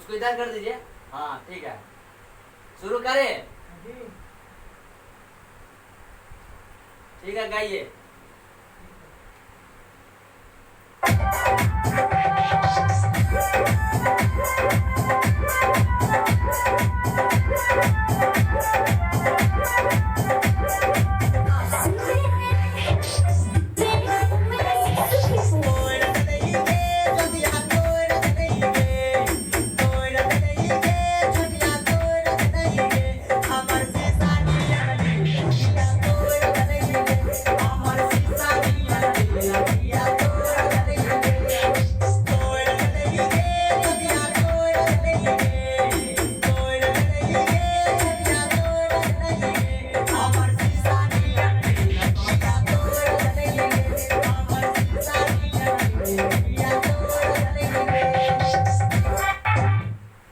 उसको इधर कर दीजिए। हाँ ठीक है, शुरू करें। ठीक है, गाइए।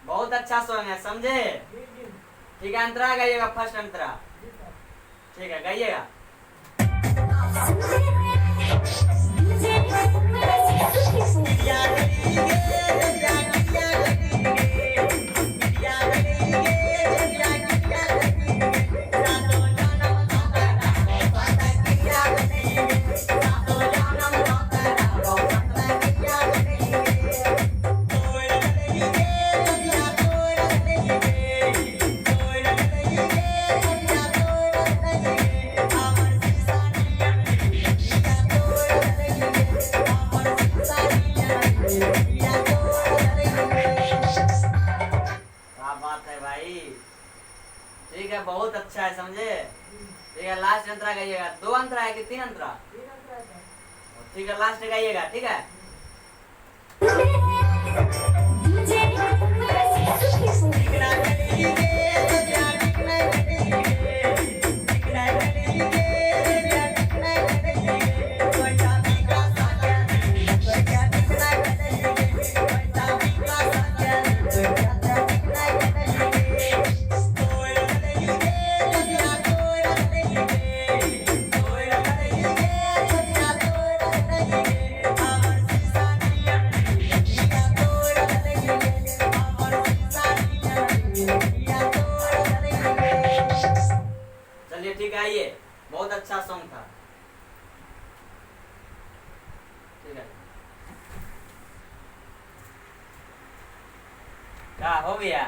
बहुत अच्छा सॉन्ग है, समझे? ठीक है, अंतरा गाइएगा, फर्स्ट अंतरा। ठीक है, गाइएगा। ठीक है, बहुत अच्छा है, समझे? ठीक है, लास्ट अंतरा गाइएगा। 2 अंतरा है कि 3 अंतरा? ठीक है, लास्ट गाइएगा। ठीक है, चलिए ठीक है, आइए। बहुत अच्छा सॉन्ग था। ठीक है, क्या हो गया?